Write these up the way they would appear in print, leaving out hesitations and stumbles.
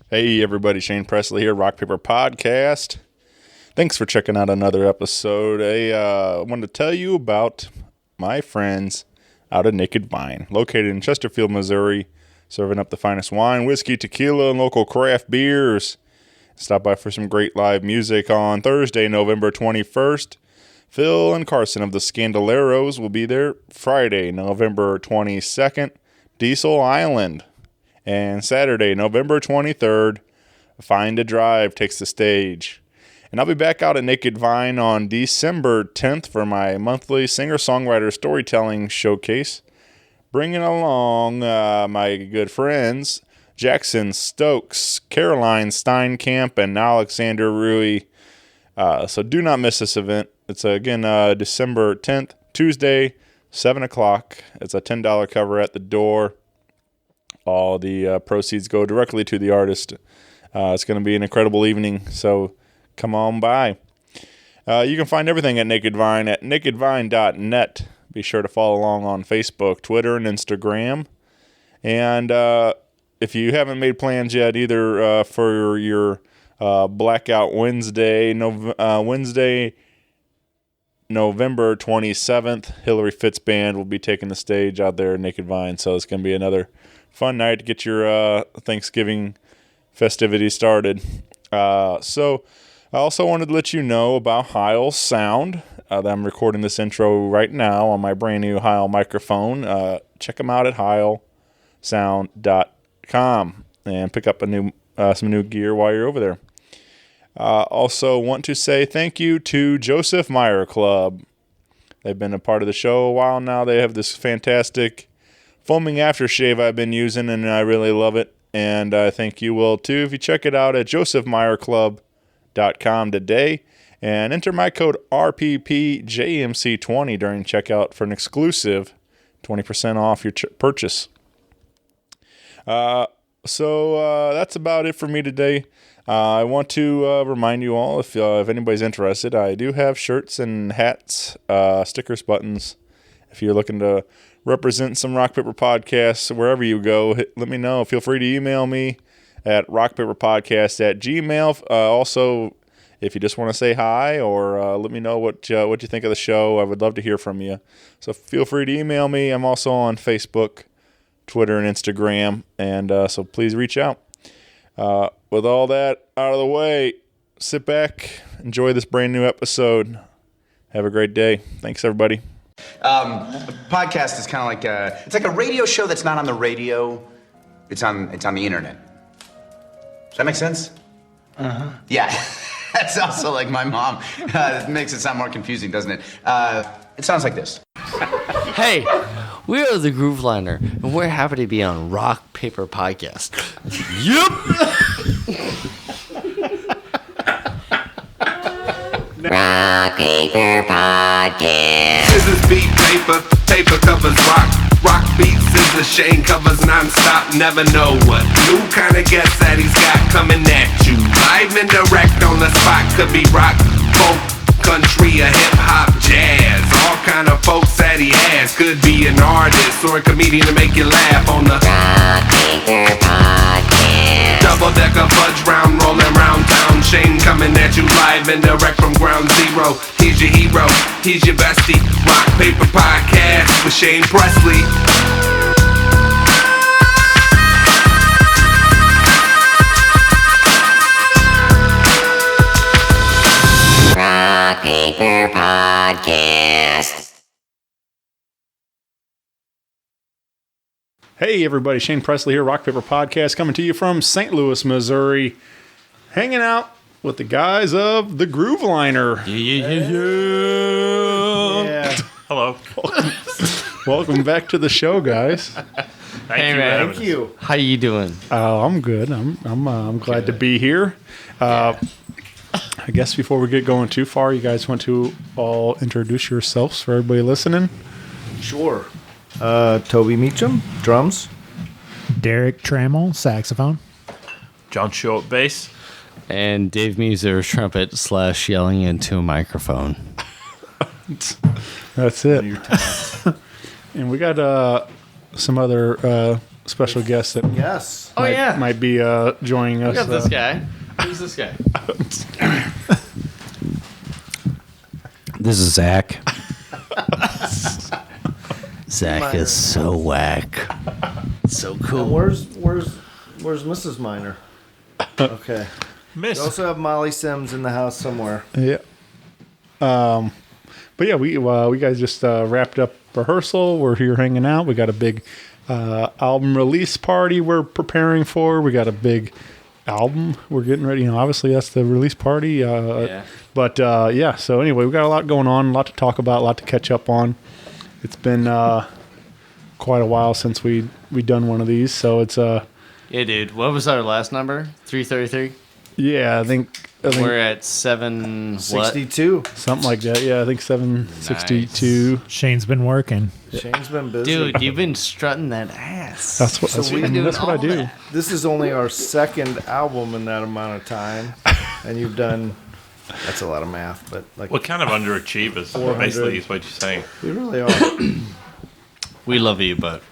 Hey everybody, Shane Presley here, Rock Paper Podcast. Thanks for checking out another episode. I wanted to tell you about my friends out of Naked Vine, located in Chesterfield, Missouri, serving up the finest wine, whiskey, tequila, and local craft beers. Stop by for some great live music on Thursday, November 21st. Phil and Carson of the Scandaleros will be there. Friday, November 22nd, Diesel Island. And Saturday, November 23rd, Find a Drive takes the stage. And I'll be back out at Naked Vine on December 10th for my monthly singer-songwriter storytelling showcase. Bringing along my good friends, Jackson Stokes, Caroline Steinkamp, and Alexander Rui. So do not miss this event. It's, again, December 10th, Tuesday, 7 o'clock. It's a $10 cover at the door. All the proceeds go directly to the artist. It's going to be an incredible evening, so come on by. You can find everything at Naked Vine at nakedvine.net. Be sure to follow along on Facebook, Twitter, and Instagram. And if you haven't made plans yet, either for your Blackout Wednesday, November 27th, Hillary Fitz Band will be taking the stage out there at Naked Vine, so it's going to be another fun night to get your Thanksgiving festivities started. So I also wanted to let you know about Heil Sound. That I'm recording this intro right now on my brand new Heil microphone. Check them out at heilsound.com and pick up some new gear while you're over there. Also want to say thank you to Joseph Meyer Club. They've been a part of the show a while now. They have this fantastic foaming aftershave I've been using, and I really love it. And I think you will too if you check it out at josephmeyerclub.com today and enter my code RPPJMC20 during checkout for an exclusive 20% off your purchase. So that's about it for me today. I want to remind you all, if anybody's interested, I do have shirts and hats, stickers, buttons. If you're looking to represent some Rock Paper Podcasts wherever you go, let me know. Feel free to email me at rockpaperpodcast@gmail. Also, if you just want to say hi or let me know what you think of the show, I would love to hear from you. So feel free to email me. I'm also on Facebook, Twitter, and Instagram, and so please reach out. With all that out of the way, sit back, enjoy this brand new episode. Have a great day. Thanks, everybody. A podcast is kind of like it's like a radio show that's not on the radio. It's on the internet. Does that make sense? Uh-huh. Yeah. That's also like my mom. It makes it sound more confusing, doesn't it? It sounds like this. Hey, we are the Grooveliner, and we're happy to be on Rock Paper Podcast. Yup! Rock Paper Podcast. Scissors beat paper, paper covers rock. Rock beats scissors, Shane covers non-stop. Never know what new kind of guest that he's got coming at you. Live and direct on the spot, could be rock, folk, country, or hip-hop, jazz. All kind of folks that he has. Could be an artist or a comedian to make you laugh on the Rock Paper Podcast. double-decker fudge round, rolling round town. Shane coming at you live and direct from ground zero. He's your hero, he's your bestie. Rock Paper Podcast with Shane Presley. Rock Paper Podcast. Hey everybody, Shane Presley here, Rock Paper Podcast, coming to you from St. Louis, Missouri. Hanging out with the guys of the Grooveliner. Yeah. Hello. Welcome back to the show, guys. Thank you. How you doing? I'm good. I'm glad to be here. I guess before we get going too far, you guys want to all introduce yourselves for everybody listening? Sure. Toby Meacham, drums. Derek Trammell, saxophone. John Short, bass. And Dave Muser, trumpet / yelling into a microphone. That's it. And we got some other special guest that Yes. Oh, yeah. might be joining us. We got this guy. Who's this guy? This is Zach. Zach is so whack. So And cool. where's Mrs. Miner? Okay. Miss. We also have Molly Sims in the house somewhere. Yeah. But yeah, we guys just wrapped up rehearsal. We're here hanging out. We got a big album release party we're preparing for. We got a big album we're getting ready. Obviously that's the release party. Yeah. But yeah. So anyway, we got a lot going on, a lot to talk about, a lot to catch up on. It's been quite a while since we done one of these. So it's Yeah, dude. What was our last number? 333? yeah. I think We're at 7... What? 62. something like that. Yeah, I think 762. Shane's been working. Shane's been busy. Dude, you've been strutting that ass. That's what. So That's, we I mean, that's what I doing all do. that. This is only our second album in that amount of time. And you've done, that's a lot of math, but like, What kind of underachievers? 400. Basically, is what you're saying. we really are. We love you, but,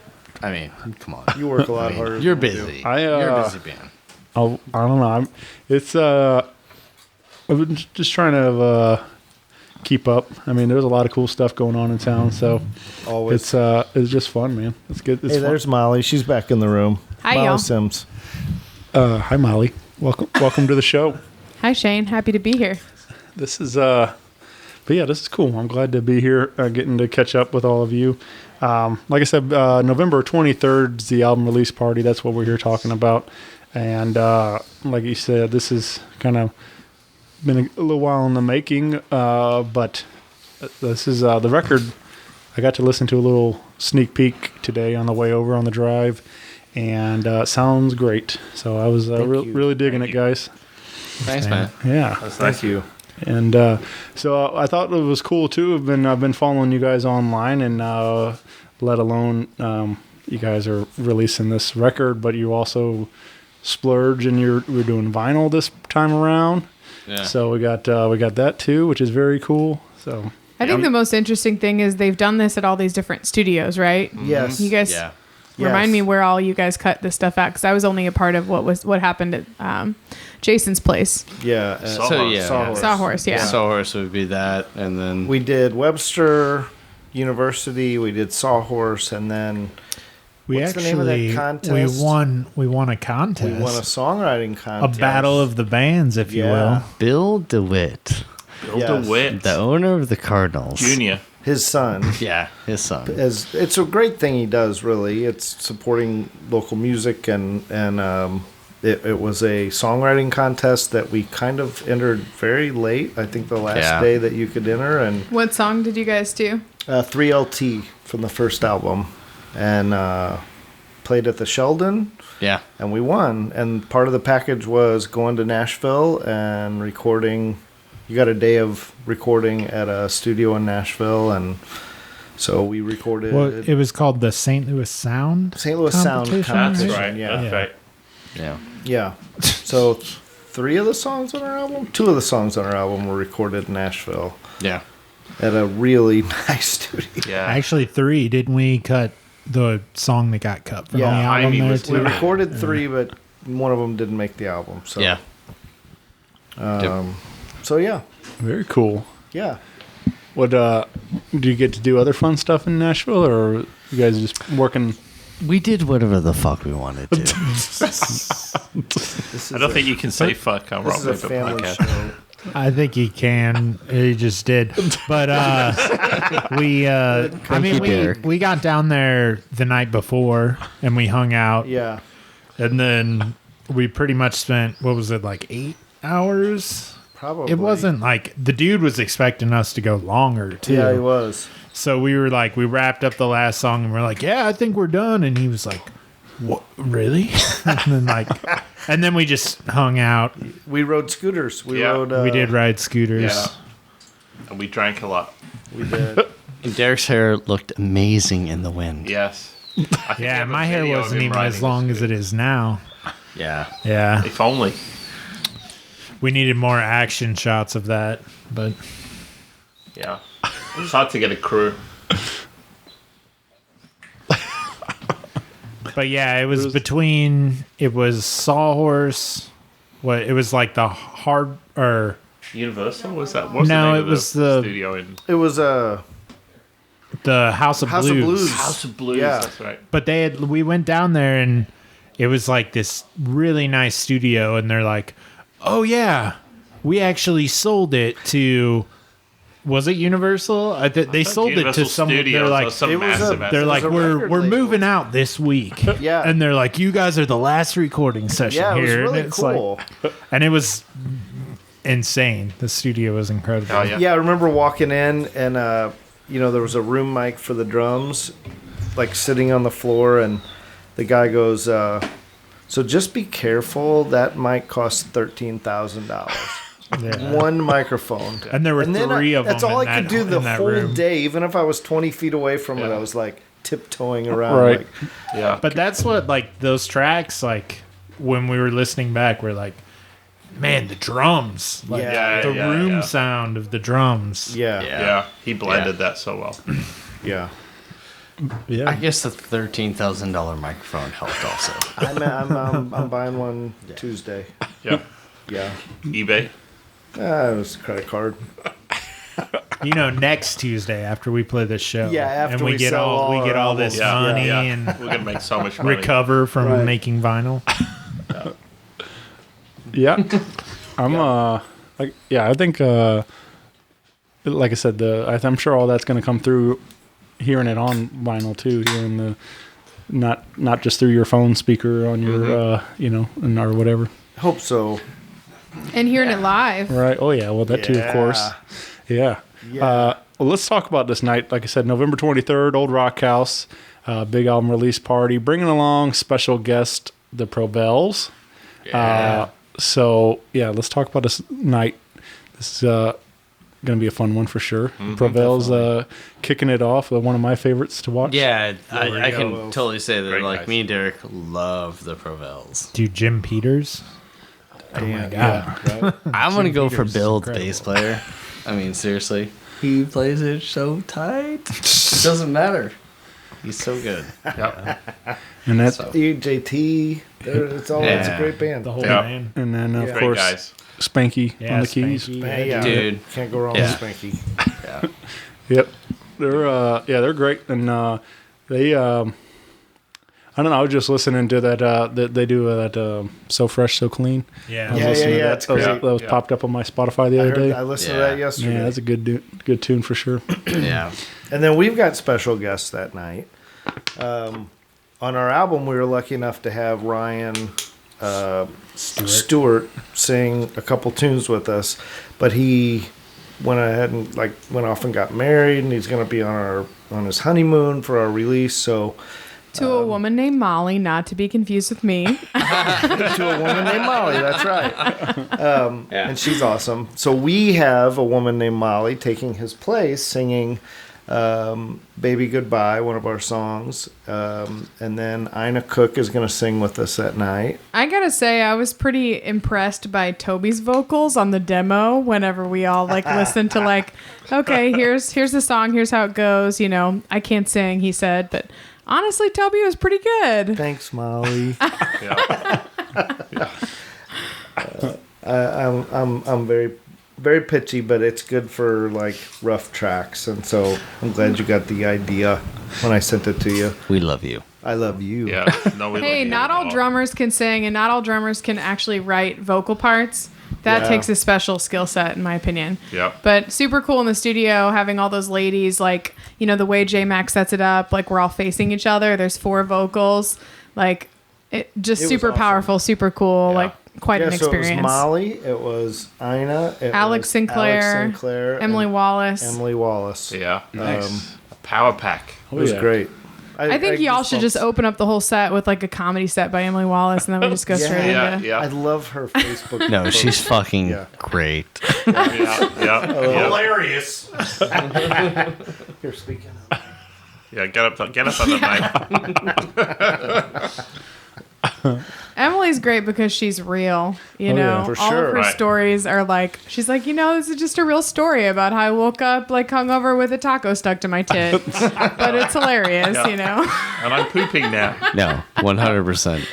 I mean, come on. You work a lot harder. You're than we do. busy. I, You're a busy man. I don't know. It's I've been just trying to keep up. I mean, there's a lot of cool stuff going on in town, so Always. it's just fun, man. It's good. It's Hey, fun. there's Molly. She's back in the room. Hi, Molly y'all. Sims. Hi, Molly. Welcome to the show. Hi, Shane. Happy to be here. This is but yeah, this is cool. I'm glad to be here, getting to catch up with all of you. Like I said, November 23rd is the album release party. That's what we're here talking about. And like you said, this is kind of been a little while in the making, but this is the record. I got to listen to a little sneak peek today on the way over on the drive, and sounds great. So I was really digging it, guys. Thanks, man. Yeah. Thank you. And so I thought it was cool too. I've been following you guys online, and let alone you guys are releasing this record, but you also splurge and we're doing vinyl this time around. Yeah. So we got that too, which is very cool. So I think the most interesting thing is they've done this at all these different studios, right? Yes. You guys Yeah. remind Yes. me where all you guys cut this stuff at, because I was only a part of what happened at Jason's place. Yeah. So, yeah. Sawhorse. Sawhorse, yeah. Sawhorse would be that, and then... We did Webster University. We did Sawhorse, and then We What's the name of that actually contest? we won a contest. we won a songwriting a contest. battle of the bands, if you Yeah. will. Bill DeWitt, Bill Yes. DeWitt. the owner of the Cardinals. Junior. His son. Yeah, his son. It's a great thing he does. Really, it's supporting local music, and it was a songwriting contest that we kind of entered very late. I think the last Yeah. day that you could enter, and What song did you guys do? 3LT from the first album, and played at the Sheldon, Yeah. and we won. And part of the package was going to Nashville and recording. You got a day of recording at a studio in Nashville, and so we recorded. Well, it was called the St. Louis Sound. St. Louis Sound competition, That's competition, right. yeah. That's right. Yeah. Yeah. So 3 of the songs on our album, 2 of the songs on our album were recorded in Nashville Yeah. at a really nice studio. Yeah. Actually, 3. Didn't we cut the song that got cut from Yeah, the album Ivy there was- We too? recorded 3, but one of them didn't make the album. So Yeah. So yeah, very cool. yeah. What do you get to do other fun stuff in Nashville, or you guys just working? We did whatever the fuck we wanted to. This is I don't think you can say fuck on this Rock is a Paper family Podcast. show. I think he can. He just did. But we we got down there the night before and we hung out. Yeah. And then we pretty much spent, what was it, like 8 hours? Probably. It wasn't like, the dude was expecting us to go longer too. Yeah, he was. So we were like, we wrapped up the last song and we're like, yeah, I think we're done. And he was like, what, really? and then we just hung out. We rode scooters. We Yeah. rode. We did ride scooters. Yeah. And we drank a lot. We did. And Derek's hair looked amazing in the wind. Yes. I think I Yeah, have a my hair video of wasn't him even riding as long the as it is now. Yeah. Yeah. If only. We needed more action shots of that, but Yeah. It's hard to get a crew. But yeah, it was between. It was Sawhorse. What it was like the hard or Universal was that? What's No, the name it of was the the- studio in It was the House of House of Blues. Blues. House of Blues. Yeah. That's right. But we went down there and it was like this really nice studio, and they're like, "Oh yeah, we actually sold it to." Was it Universal? They sold it to Universal someone. Studios They're like, or some it was massive a- ass- they're was like, a we're record we're label. moving out this week. Yeah. And they're like, you guys are the last recording session Yeah, it was here. really and it's cool. and it was insane. The studio was incredible. Oh, yeah. Yeah, I remember walking in and there was a room mic for the drums, like sitting on the floor, and the guy goes, "So just be careful. That mic costs $13,000. Yeah. One microphone." And there were And then three of them. that's all in I could that- do the in that whole room. day. Even if I was 20 feet away from it, I was like tiptoeing around. Right. Like, Yeah. But that's what like those tracks like when we were listening back, we're like, man, the drums, like Yeah, the yeah, room yeah. sound of the drums. yeah, Yeah. He blended that so well. yeah. Yeah. I guess the $13,000 microphone helped also. I'm buying one Tuesday. Yeah. Yeah, eBay. it was a credit card. Next Tuesday after we play this show. Yeah, after and we we get sell all we get our all this albums. money Yeah. and We're gonna make so much money. recover from Right. making vinyl. Yeah. I think like I said, I'm sure all that's going to come through hearing it on vinyl too, hearing the not just through your phone speaker on your or whatever. Hope so. And hearing it live. Right. Oh yeah, well that too, of course. Yeah. Yeah. Well, let's talk about this night. Like I said, November 23rd, Old Rock House, big album release party, bringing along special guest the Provels. So yeah, let's talk about this night. This is going to be a fun one for sure. Provels kicking it off. One of my favorites to watch. Yeah, I can Provels. totally say that. Great Like guys. me and Derek love the Provels. Dude, Jim Peters. Oh my God. I'm gonna go for Peters is Bill, the incredible. bass player. I mean, seriously, he plays it so tight. It doesn't matter. He's so good. Yeah. And that, So- JT. It's a Yeah. great band. The whole Yeah. band. and then of Yeah. Great course guys. Spanky Yeah, on the keys. Spanky. Hey, yeah, Dude. can't go wrong Yeah. with Spanky. Yeah. Yep. They're great, and they I don't know. I was just listening to that they do that So Fresh, So Clean. Yeah. I was Yeah, listening to yeah, that. it's That was, great. that was Yeah. popped up on my Spotify the other day. I listened to Yeah. that yesterday. Yeah, that's a good tune for sure. Yeah. And then we've got special guests that night. On our album, we were lucky enough to have Ryan Stewart sing a couple tunes with us, but he went ahead and went off and got married, and he's going to be on his honeymoon for our release. So To a woman named Molly, not to be confused with me. to a woman named Molly, that's right. And she's awesome. So we have a woman named Molly taking his place, singing Baby Goodbye, one of our songs. And then Ina Cook is going to sing with us that night. I gotta say, I was pretty impressed by Toby's vocals on the demo. Whenever we all listened to okay, here's the song, here's how it goes. I can't sing, he said, but honestly, Toby was pretty good. Thanks, Molly. Yeah. I'm very, very pitchy, but it's good for rough tracks. And so I'm glad you got the idea when I sent it to you. We love you. I love you. Yeah. No, we Hey, love you not all all. drummers can sing, and not all drummers can actually write vocal parts. That Yeah. takes a special skill set, in my opinion. Yep. But super cool in the studio, having all those ladies, the way J-Mac sets it up, we're all facing each other. There's 4 vocals. It just It was super awesome. powerful, super cool, Yeah. quite an So it experience. was Molly, it was Ina, it Alex was Sinclair, Alex Sinclair, Emily and Wallace. Emily Wallace. Yeah. Nice. A power pack. It was yeah. great. I think y'all should just open up the whole set with a comedy set by Emily Wallace, and then we just go straight Yeah. into. Yeah. I love her Facebook. No, post. she's fucking Yeah. great. Yeah. Yeah. Yeah. Hilarious. Here, speaking of. Yeah. Get up on the night. Emily's great because she's real. You Oh, know, yeah, for all sure. of her Right. stories are like, she's like, this is just a real story about how I woke up like hungover with a taco stuck to my tit. But it's hilarious, Yeah. you know. And I'm pooping now. No, 100%.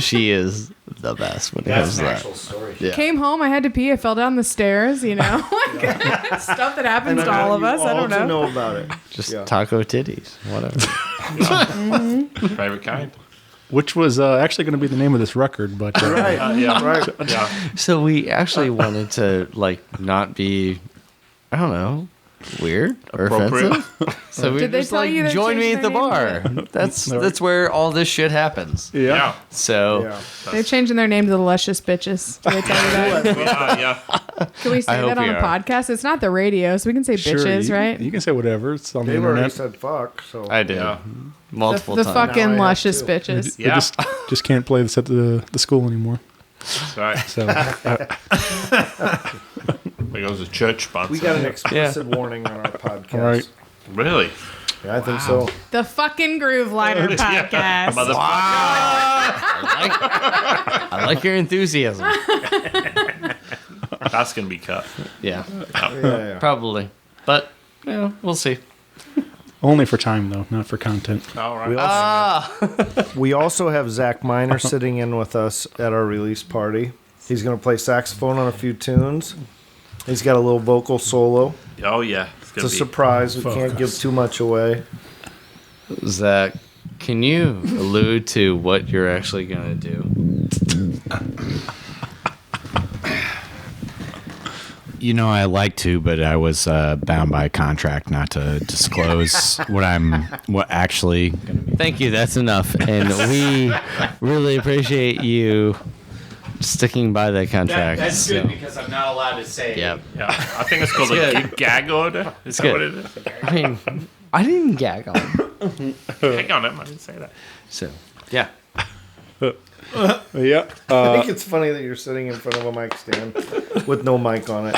She is the best when it comes to that. story. Yeah. Came home, I had to pee. I fell down the stairs. You know, like, stuff that happens to all of us. I don't To know. know about it. Just Yeah. taco titties. Whatever. Favorite kind. Which was actually going to be the name of this record, but Right. Yeah. Right. Yeah. So we actually wanted to not be, I don't know, weird or Appropriate. offensive. So we Did they just tell you they join me changed at the their bar. That's where all this shit happens. Yeah. So Yeah. They're changing their name to the Luscious Bitches. Did they tell you that? Yeah. Can we say hope that on we the are. podcast? It's not the radio, so we can say sure, bitches, you, right? You can say whatever. It's on the They've already internet. said fuck, so. I did Yeah. multiple The times. Now I fucking have luscious to. bitches. They Yeah. just can't play this at the school anymore. That's right. So There goes a church sponsor. We got an explicit warning on our podcast. All right. Really? Yeah, I think so. The fucking Grooveliner podcast. I like your enthusiasm. That's going to be cut. Yeah, Yeah. probably. But, we'll see. only for time though, not for content. All right. We also, we also have Zach Miner sitting in with us at our release party. He's going to play saxophone on a few tunes. He's got a little vocal solo. Oh, yeah. It's It's going a to be. surprise. We can't give too much away. Zach, can you allude to what you're actually going to do? You know, I like to, but I was bound by contract not to disclose what actually. Thank you. That's enough. And we really appreciate you sticking by that contract. so. because I'm not allowed to say. Yep. Yeah. I think it's called It's a gag order. Is that good. what it is? I mean, I didn't gag on it. Hang on, I didn't say that. So, yeah. Yeah. I think it's funny that you're sitting in front of a mic stand with no mic on it.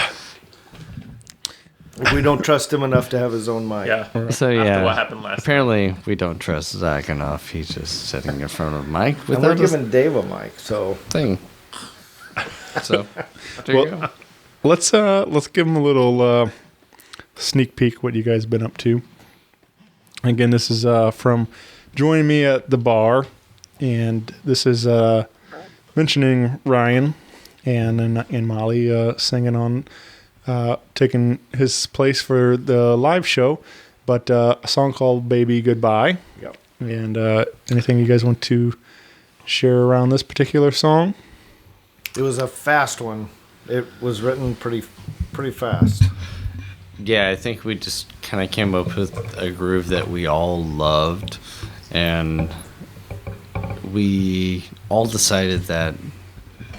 We don't trust him enough to have his own mic. Yeah. So, After yeah. what happened last Apparently, we don't trust Zach enough. He's just sitting in front of Mike And we're without his giving Dave a mic, so thing. So, there you go. Let's give them a little sneak peek what you guys been up to. Again, this is from Join Me at the Bar, and this is mentioning Ryan and Molly singing on taking his place for the live show, but a song called "Baby Goodbye." Yep. And anything you guys want to share around this particular song? it was a fast one. It was written pretty fast. Yeah, I think we just kind of came up with a groove that we all loved, and we all decided that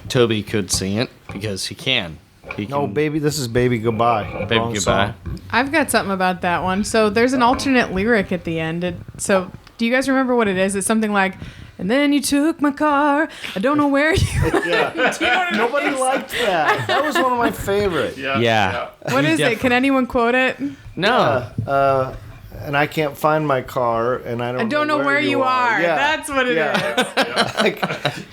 Toby could sing it because he can. He No, can- baby, this is Baby Goodbye. Baby Wrong Goodbye. song. I've got something about that one. So there's an alternate lyric at the end. So do you guys remember what it is? It's something like, "And then you took my car. I don't know where you." Nobody liked that. That was one of my favorites. Yeah. What is it? Can anyone quote it? No. And I can't find my car, and I don't know where you are. Yeah. That's what it is. Like,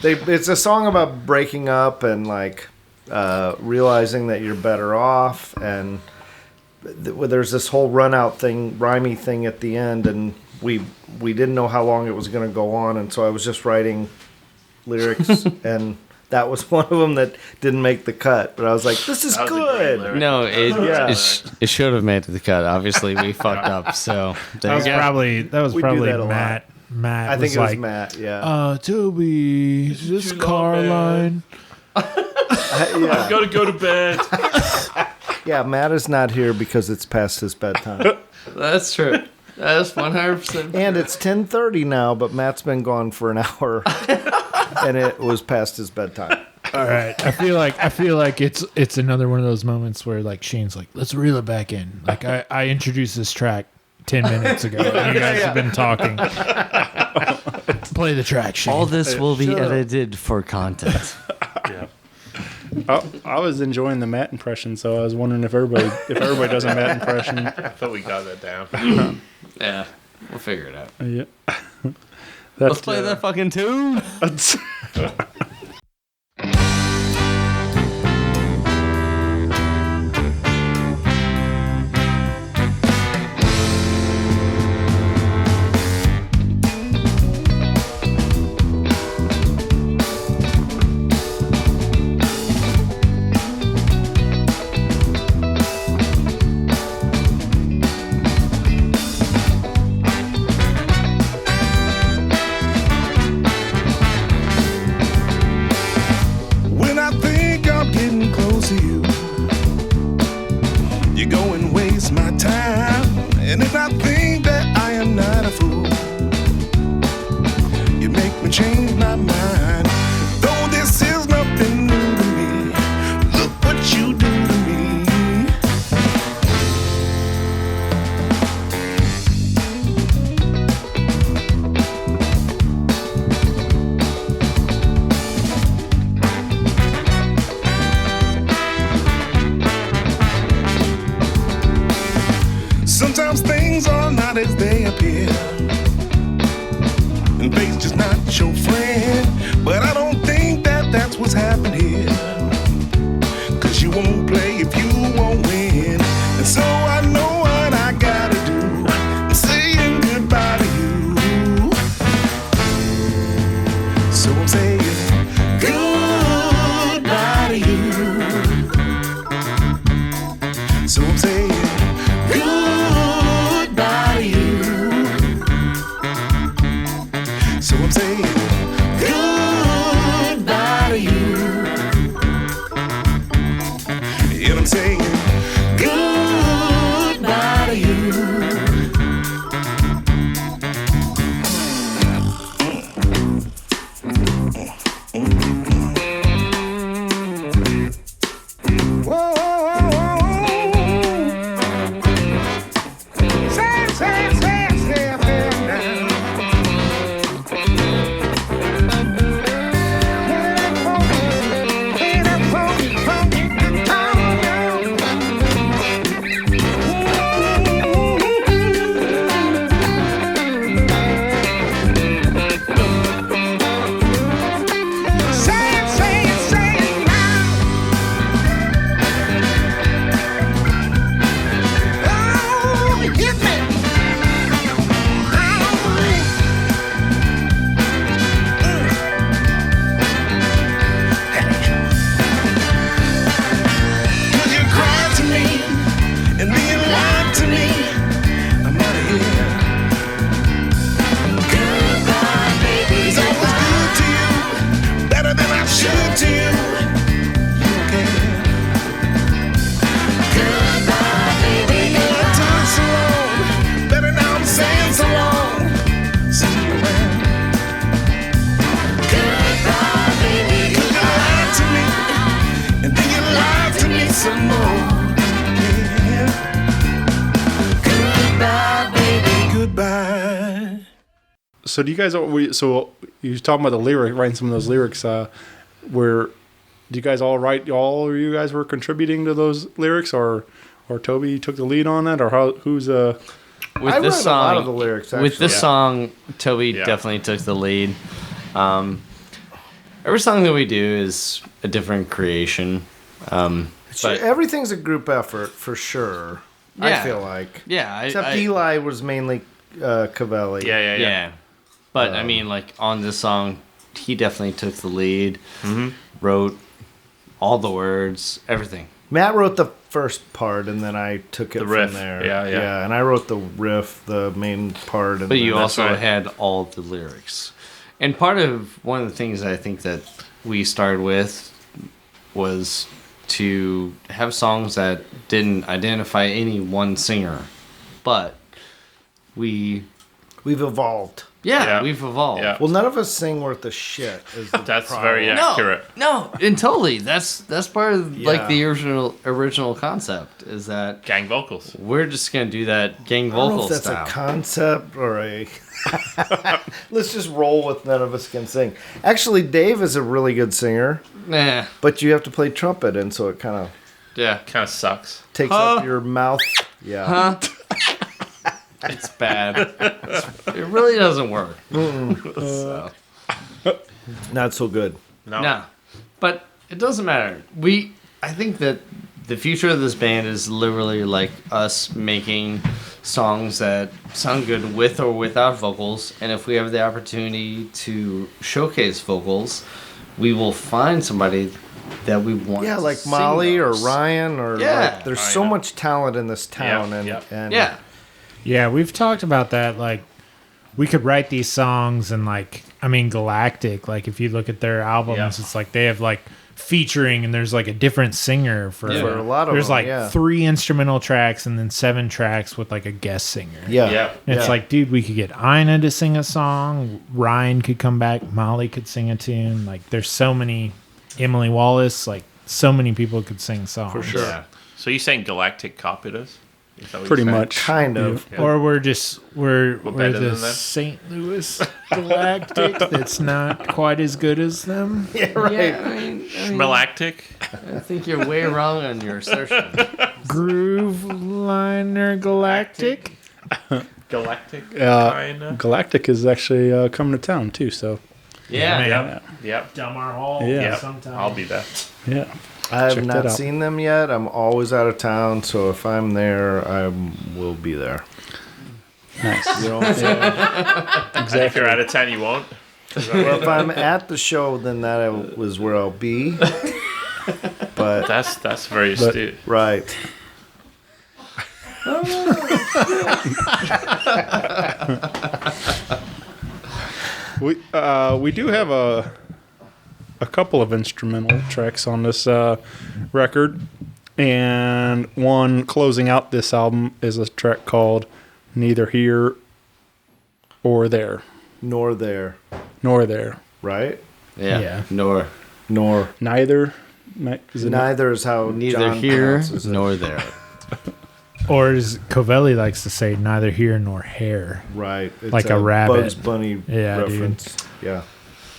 it's a song about breaking up and like realizing that you're better off, and there's this whole run out thing, rhymey thing at the end, and we didn't know how long it was going to go on, and so I was just writing lyrics, and that was one of them that didn't make the cut. But I was like, this is That was a great good. lyric. No, Yeah. it should have made the cut. Obviously, we fucked up. So there That was you go. probably We do probably that a lot. Matt. Matt I think it was like, Matt. Yeah, Toby, is this car line? yeah, Gotta go to bed. yeah. Matt is not here because it's past his bedtime, That's true. That's 100%. and it's 10:30 now. But Matt's been gone for an hour, and it was past his bedtime. All right. I feel like it's another one of those moments where like Shane's like, let's reel it back in. Like I introduced this track 10 minutes ago. And you guys have been talking. Play the track, Shane. All this will be edited for content. I was enjoying the Matt impression, so I was wondering if everybody does a Matt impression. I thought we got that down. Yeah, we'll figure it out. Yeah. Let's play that fucking tune. When I think I'm getting close to you, you go and waste my time. And if I think that I am not a fool, you make me change my mind. Though this is nothing new to me, look what you do to me. Sometimes things are not as they appear, and fate's just not your friend. But I don't think that that's what's happened here, 'cause you won't play if you won't win. And so I know what I gotta do, I'm saying goodbye to you. So I'm saying goodbye to you. So I'm saying goodbye to you. So I'm saying goodbye to you. And I'm saying goodbye to you. Whoa, whoa, whoa, whoa. Say, say, say, say, now. Some more, yeah. Goodbye, baby, goodbye. So do you guys? So you was talking about the lyric, writing some of those lyrics. Where do you guys all write? All of you guys were contributing to those lyrics, or Toby took the lead on that, or how? Who's I wrote a lot of the lyrics. Actually. With this song, Toby definitely took the lead. Every song that we do is a different creation. But everything's a group effort for sure. I feel like. Yeah. Except Eli was mainly Cavelli. Yeah. But I mean, like on this song, he definitely took the lead. Mm-hmm. Wrote all the words, everything. Matt wrote the first part, and then I took it from there. Yeah. And I wrote the riff, the main part. And but you also had all the lyrics. And one of the things I think that we started with was to have songs that didn't identify any one singer, but we've evolved. We've evolved. Well, none of us sing worth a shit. That's very accurate. No, and totally. That's part of like the original concept is that gang vocals. We're just gonna do that gang I don't know vocal if that's style. a concept or a. Let's just roll with none of us can sing. Actually, Dave is a really good singer. Nah. But you have to play trumpet, and so it kind of kind of sucks. Takes up your mouth. Yeah. It's bad. It really doesn't work. So. Not so good. No. But it doesn't matter. I think that the future of this band is literally like us making songs that sound good with or without vocals. And if we have the opportunity to showcase vocals, we will find somebody that we want. Yeah, to like sing Molly those. or Ryan or Yeah. like, there's so much talent in this town, and Yeah. Yeah, we've talked about that. Like, we could write these songs, and like, I mean, Galactic. Like, if you look at their albums, it's like they have like featuring, and there's like a different singer for a lot of There's them, like 3 instrumental tracks, and then 7 tracks with like a guest singer. yeah. And it's like, dude, we could get Ina to sing a song. Ryan could come back. Molly could sing a tune. Like, there's so many. Emily Wallace. Like, so many people could sing songs. For sure. Yeah. So you saying Galactic copied us? Is that what Pretty you're saying? much. Kind of. Yeah. Or we're better the than them? St. Louis Galactic that's not quite as good as them. Yeah, right. Yeah, I mean, Schmalactic? I think you're way wrong on your assertion. Grooveliner Galactic. Galactic? Kinda? Galactic is actually coming to town too. So Yeah. Man. Yep. Delmar Hall. Yeah. Sometime. I'll be there. yeah, I have Check that not out. seen them yet. I'm always out of town, so if I'm there, I will be there. nice. You know what I'm saying? If you're out of town, you won't? Well, if I'm at the show, then that was where I'll be. But That's very astute. right. We do have a couple of instrumental tracks on this record, and one closing out this album is a track called "Neither Here or There." Nor there. Nor there. Right? Yeah. Nor Neither. Is it Neither is how neither John here pronounces it. nor there. Or as Covelli likes to say, neither here nor hair. Right. It's Like a rabbit. Bugs Bunny Yeah, reference. Yeah.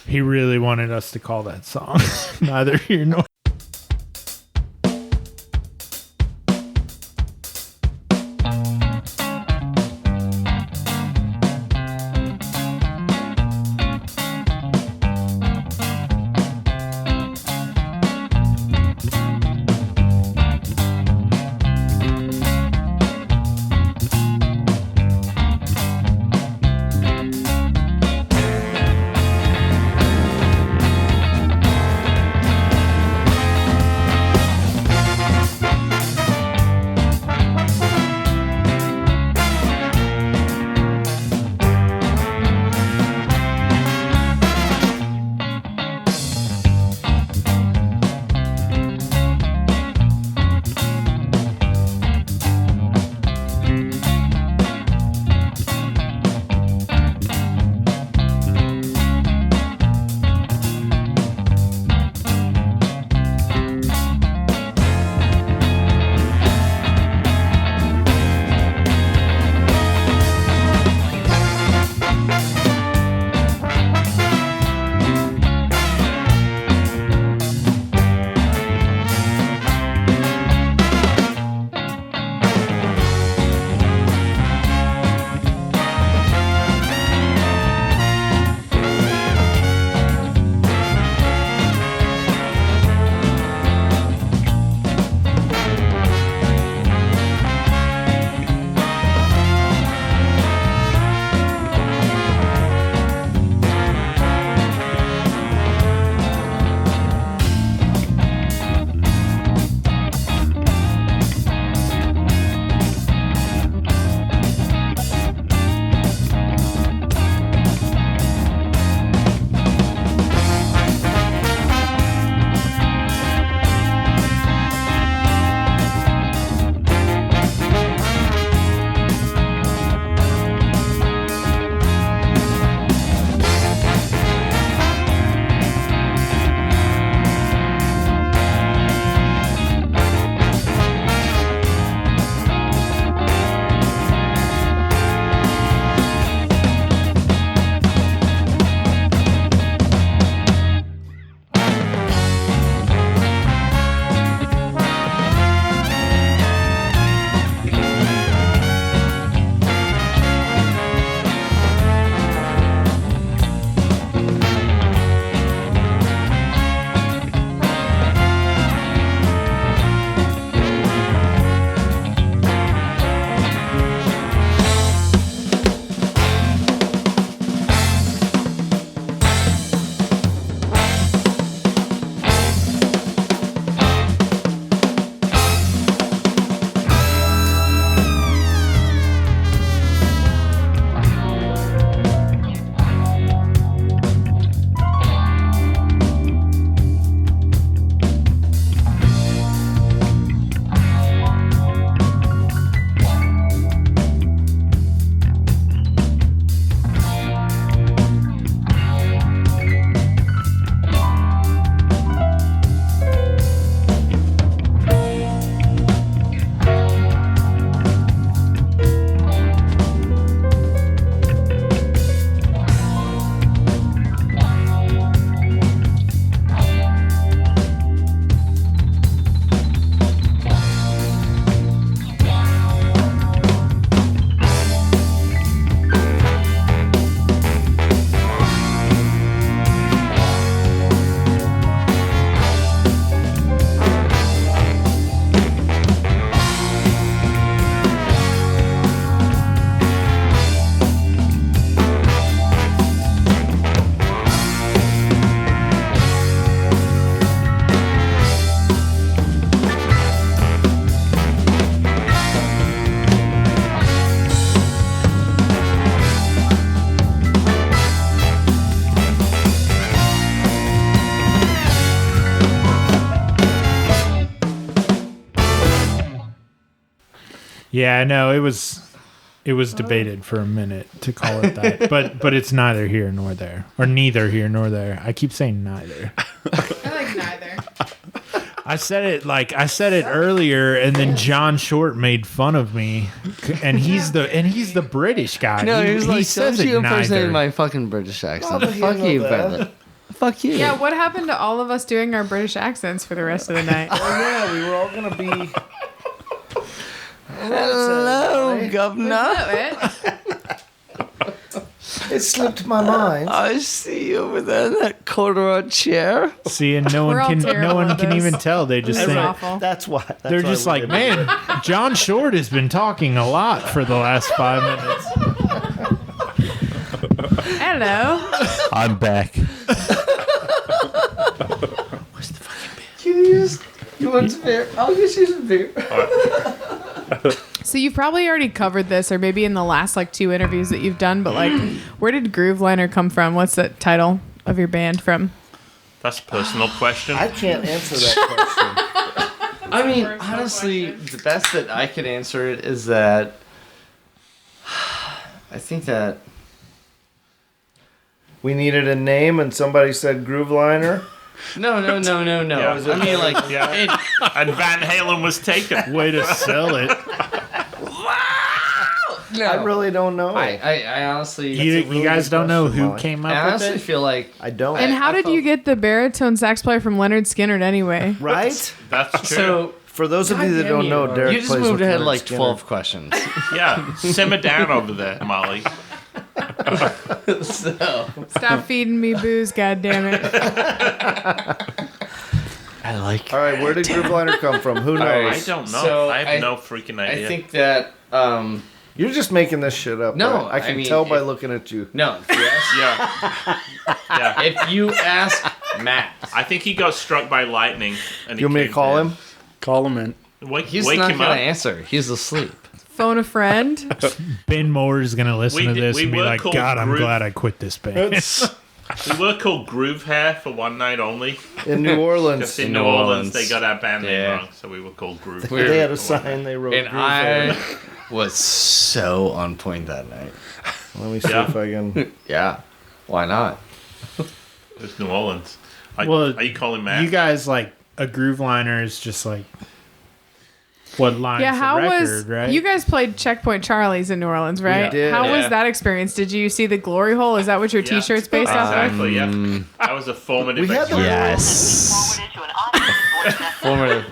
He really wanted us to call that song neither here nor. Yeah, no, it was debated for a minute to call it that, but it's neither here nor there, or neither here nor there. I keep saying neither. I like neither. I said it earlier, and then John Short made fun of me, and he's the British guy. No, he was like, says "Don't you it impersonate neither." my fucking British accent? but he Fuck know you, that. brother. Fuck you." Yeah, what happened to all of us doing our British accents for the rest of the night? Oh, yeah, we were all going to be... Hello, governor. That it? It slipped my mind. I see you over there in that corduroy chair. See, and no We're all one can terrible at this. even tell. They just This is think awful. That's why. they're just like, man, John Short has been talking a lot for the last 5 minutes. Hello. I'm back. You want some beer? I'll get you some beer. So you've probably already covered this, or maybe in the last like 2 interviews that you've done. But like, where did Grooveliner come from? What's the title of your band from? That's a personal question. I can't answer that question. I mean, honestly, the best that I could answer it is that I think that We needed a name, and somebody said Grooveliner. no. Yeah. I mean, like, Yeah. And Van Halen was taken. Way to sell it. no. I really don't know. I honestly, You guys don't know who Molly. came I up with honestly it? feel like I don't. And how I did felt- you get the baritone sax player from Leonard Skinner anyway? Right? That's true. so. For those of you that don't know, Derek You just plays moved with ahead Leonard like Skinner. 12 questions. Yeah. Simmer down over there, Molly. So Stop feeding me booze, goddammit. I like. All right, where did Grooveliner come from? Who knows? I don't know. So I have no freaking idea. I think that You're just making this shit up. No, right? I can I mean, tell by it- looking at you. no. Yes. Yeah. Yeah. If you ask Matt, I think he got struck by lightning. And You want me to call him? Call him in. Wake he's wake not him gonna up. answer. He's asleep. Phone a friend. Ben Moore is going to listen We to did- this we and be were like, called God, I'm Groove- glad I quit this band. We were called Groove Hair for one night only. In New Orleans. Just in In New New Orleans, Orleans. they got our band name Yeah. wrong, so we were called Groove Weird. They had a for one sign night. they wrote. And Grooveliner. I was so on point that night. Let me see Yeah. if I can. Yeah. Why not? It's New Orleans. Well, Are you calling Matt? You guys, like, a Grooveliner is just like what lines Yeah, how the record, was right? you guys played Checkpoint Charlie's in New Orleans, right? did. How Yeah. was that experience? Did you see the Glory Hole? Is that what your Yeah. T-shirt's based off of? Exactly, yeah. That was a formative We had the- experience. Yes. Formative.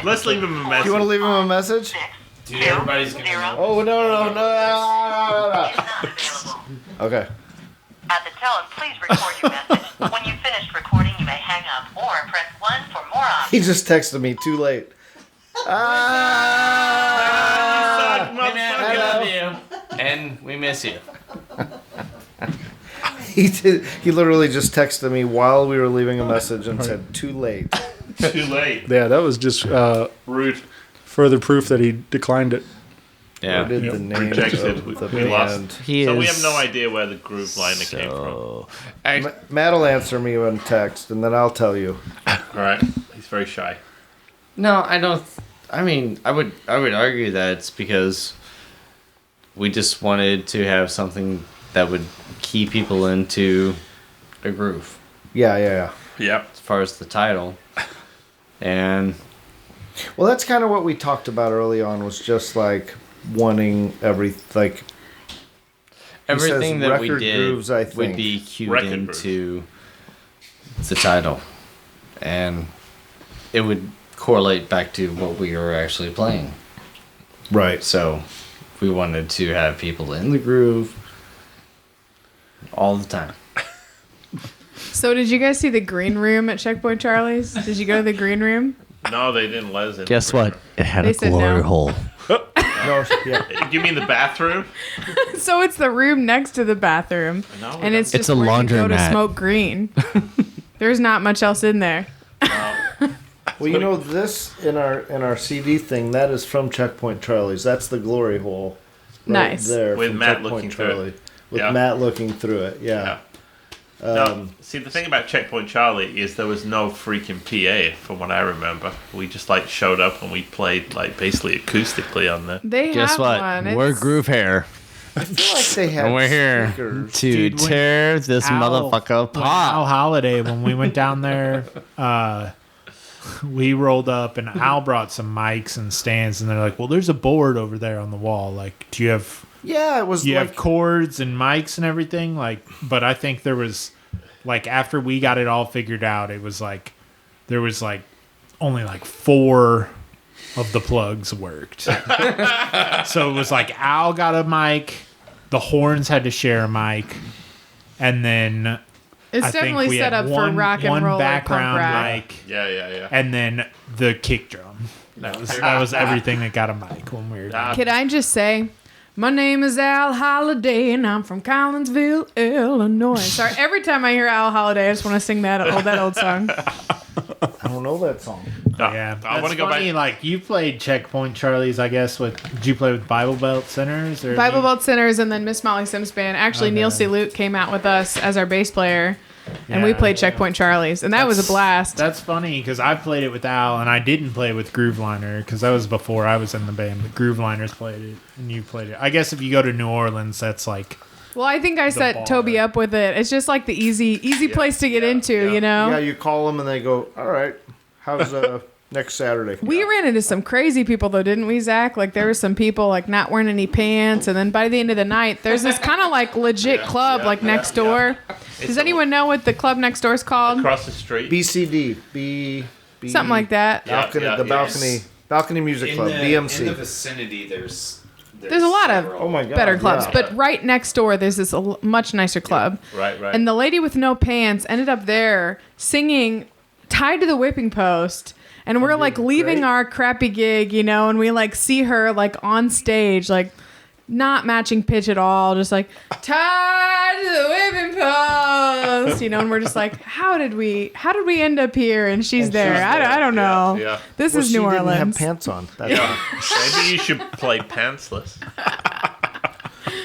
Let's leave him a message. You want to leave him a message? Dude, everybody's gonna know. Oh, no. Okay. At the tone, please record your message. When you've finished recording, you may hang up or press 1 for more options. He just texted me too late. Suck, Hey, man, we motherfucker. love you. And we miss you. He literally just texted me while we were leaving a message and said, too late. Too late. Yeah, that was just Rude. further proof that he declined it. Yeah. Where did the name Rejected. of We the lost. band? He So is we have no idea where the groove liner came from. Matt will answer me on text, and then I'll tell you. All right. He's very shy. No, I don't. I mean, I would argue that it's because we just wanted to have something that would key people into a groove Yeah. Yep. as far as the title. And Well, that's kind of what we talked about early on, was just like wanting everything. everything that we record did grooves, I would think. be cued Record into the title. And it would correlate back to what we were actually playing. Right. So we wanted to have people in the groove all the time. So did you guys see the green room at Checkpoint Charlie's? Did you go to the green room? No, they didn't let us in. Guess what? It had They a said glory no. hole. No, yeah. You mean the bathroom? So it's the room next to the bathroom, No, and it's It's just a where you go to laundromat. smoke green. There's not much else in there. Well, you know, this in our CD thing, that is from Checkpoint Charlie's. That's the glory hole. Right Nice. there With from Matt Checkpoint looking through it. With Yeah. Matt looking through it. Yeah. No, see, the thing about Checkpoint Charlie is there was no freaking PA from what I remember. We just like showed up and we played like basically acoustically on there. They Guess have what? one. We're It's- Groove Hair. I feel like they had And we're here speakers. to Dude, when tear this motherfucker Al apart. Holiday, when we went down there, we rolled up and Al brought some mics and stands, and they're like, "Well, there's a board over there on the wall. Like, do you have Yeah, it was you like have cords and mics and everything?" Like, but I think there was like after we got it all figured out, it was like there was like only like 4 of the plugs worked. So it was like Al got a mic, the horns had to share a mic, and then It's I think definitely we set had up for rock and one roll or punk background rock. mic, Yeah. and then the kick drum. That was everything that got a mic when we were down. Can I just say, my name is Al Holiday, and I'm from Collinsville, Illinois. Sorry, every time I hear Al Holiday, I just want to sing that old song. I don't know that song. Yeah, I want to That's go funny, back. Like you played Checkpoint Charlie's, I guess. Did you play with Bible Belt Sinners or Bible Belt Sinners and then Miss Molly Sims Band. Actually, Okay. Neil C. Luke came out with us as our bass player, and we Yeah. played Checkpoint Charlie's, and that was a blast. That's funny because I played it with Al, and I didn't play with Grooveliner because that was before I was in the band. But Grooveliner's played it, and you played it. I guess if you go to New Orleans, that's like Well, I think I set bar. Toby up with it. It's just like the easy place to get into, you know? Yeah, you call them and they go, all right, how's next Saturday? We ran into some crazy people though, didn't we, Zach? Like there were some people like not wearing any pants, and then by the end of the night, there's this kind of like legit club like next door. Does anyone know what the club next door is called? Across the street. BCD. Something like that. Balcony, Yeah, the yeah. balcony music club, BMC. In the vicinity, there's There's a lot of Oh my God, better clubs, yeah. but right next door there's this much nicer club. Right. And the lady with no pants ended up there singing "Tied to the Whipping Post," and we're like leaving great. our crappy gig, you know, and we like see her like on stage, like not matching pitch at all, just like "Tied to the Whipping Post," you know, and we're just like, how did we end up here? And she's there. I don't know. Yeah. This Well, is she New didn't Orleans. have pants on. That's, Maybe you should play pantsless.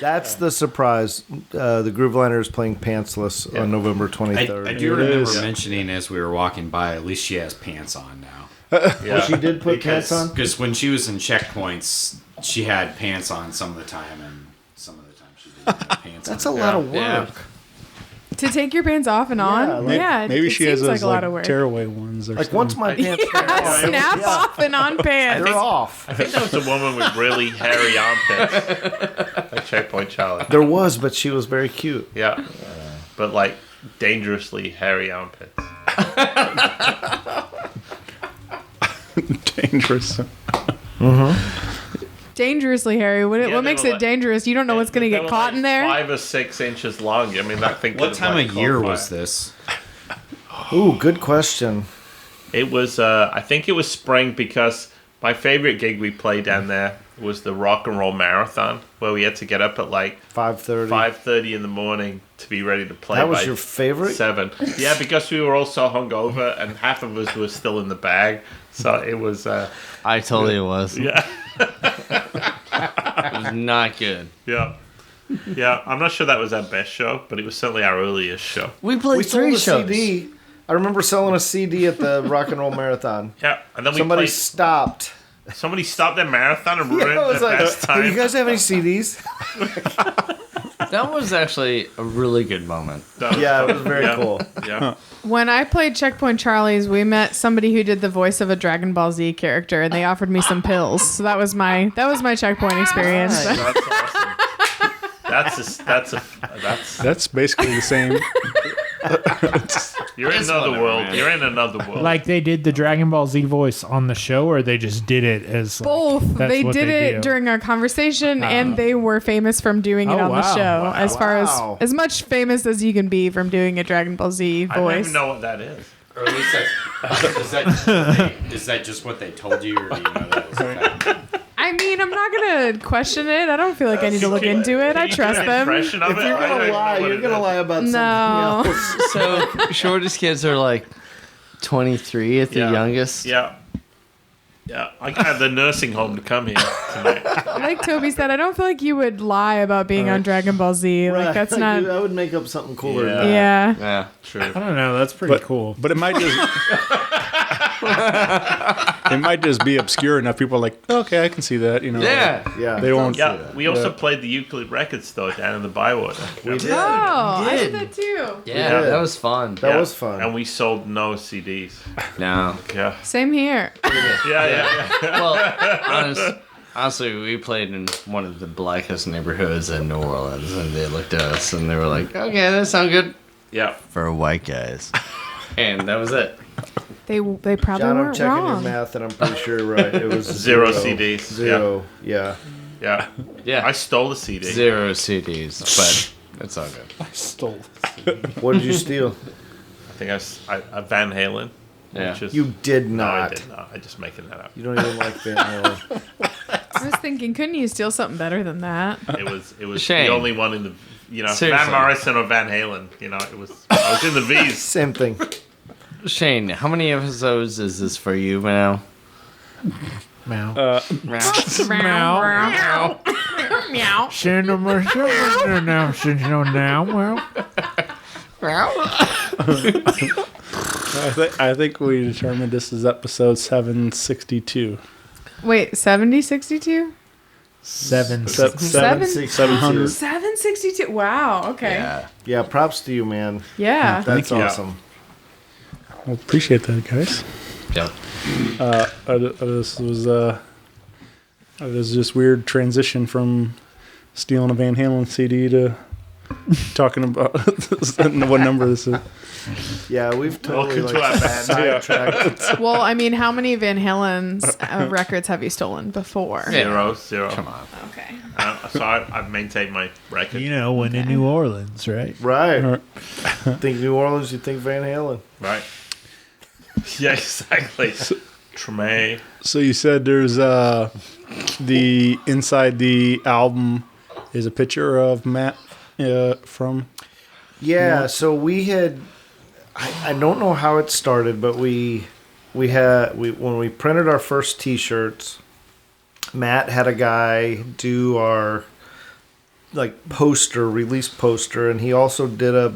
that's the surprise. The Grooveliner is playing pantsless on November 23rd. I do remember mentioning as we were walking by, at least she has pants on now. Yeah. She did put pants on? Because when she was in checkpoints, she had pants on some of the time, and some of the time she didn't have pants That's on. a lot of work. Yeah. To take your pants off and on? like- Yeah, Maybe it she has seems those like a lot of work. tearaway ones or Like something. once my pants are off, Snap off and on pants. they're off. I think there was a woman with really hairy armpits at Checkpoint Charlie. There was, but she was very cute. Yeah. But like dangerously hairy armpits. Dangerous. Dangerously hairy. What they makes were it like- dangerous? You don't know what's going to They get were caught like in there. 5 or 6 inches long. I mean, that thing. What was time like of year cold was fire. this? Ooh, good question. It was. I think it was spring because my favorite gig we played down there was the Rock and Roll Marathon, where we had to get up at like 5:30. 5:30 in the morning to be ready to play. That was by your favorite? 7. Yeah, because we were all so hungover and half of us were still in the bag, so it was. I told you it was. Yeah, It was not good. yeah, yeah. I'm not sure that was our best show, but it was certainly our earliest show. We played We sold 3 a shows. CD. I remember selling a CD at the Rock and Roll Marathon. Yeah, and then we Somebody played. stopped. Somebody stopped their marathon and Yeah, ruined I was the like, best "Hey, time. you guys have any CDs?" That was actually a really good moment. Yeah, it was very Yeah. cool. Yeah. When I played Checkpoint Charlie's, we met somebody who did the voice of a Dragon Ball Z character, and they offered me some pills. So that was my Checkpoint experience. That's awesome. That's basically the same. You're in It's another whatever, world. man. You're in another world. Like they did the Dragon Ball Z voice on the show, or they just did it as like, Both. that's They what did they it do? during our conversation, and they were famous from doing it Oh, on the wow. show. As far Wow. as much famous as you can be from doing a Dragon Ball Z I don't voice. even know what that is. Or at least is that just what they told you, or do you know that was a fact? I mean, I'm not gonna question it. I don't feel like I need to look into it. I Can you trust do an them. impression of If it? you're I don't gonna even know lie, what you're it gonna is. lie about No. something else. So shortest kids are like 23 at the Yeah. youngest. Yeah. Yeah, I got the nursing home to come here tonight. Like Toby said, I don't feel like you would lie about being on Dragon Ball Z. Like that's not. I would make up something cooler. Yeah. Than that. Yeah. Yeah, true. I don't know. That's pretty cool. But it might just be obscure enough. People are like, okay, I can see that. You know. Yeah. They won't. Yeah, we also played the Euclid Record Store down in the Bywater. We did. Oh, I did that too. Yeah, that was fun. That was fun. And we sold no CDs. No. Yeah. Same here. Yeah. Well, honestly, we played in one of the blackest neighborhoods in New Orleans, and they looked at us and they were like, "Okay, that sounds good Yeah. for white guys," and that was it. They probably John, I'm weren't checking your wrong. math, and I'm pretty sure you're right. It was Zero CDs. Zero. Yeah. Yeah. Yeah, I stole the CD. 0 CDs, but it's all good. Stole. What did you steal? I think I Van Halen. Yeah. Which is, You did no, I not. did not. I'm just making that up. You don't even like Van Halen. I was thinking, couldn't you steal something better than that? It was Shame. the only one in the Seriously. Van Morrison or Van Halen. I was in the V's. Same thing. Shane, how many episodes is this for you now? Meow. Meow. Meow. I think we determined this is episode 762. Wait, 70, 62? 700. 762. Wow. Okay. Yeah. Yeah, props to you, man. Yeah. That's you. awesome. Well, appreciate that, guys. Yep. This was just weird transition from stealing a Van Halen CD to talking about what number this is. Yeah, we've totally Welcome to our sidetracked. Well, I mean, how many Van Halen's records have you stolen before? Yeah. Zero. Come on. Okay. So I've maintained my record. You know, when in New Orleans, right? Right. Think New Orleans, you think Van Halen. Right. Yeah, exactly. Treme. So you said there's the inside the album is a picture of Matt from. Yeah, so we had. I don't know how it started, but we when we printed our first T-shirts, Matt had a guy do our release poster, and he also did a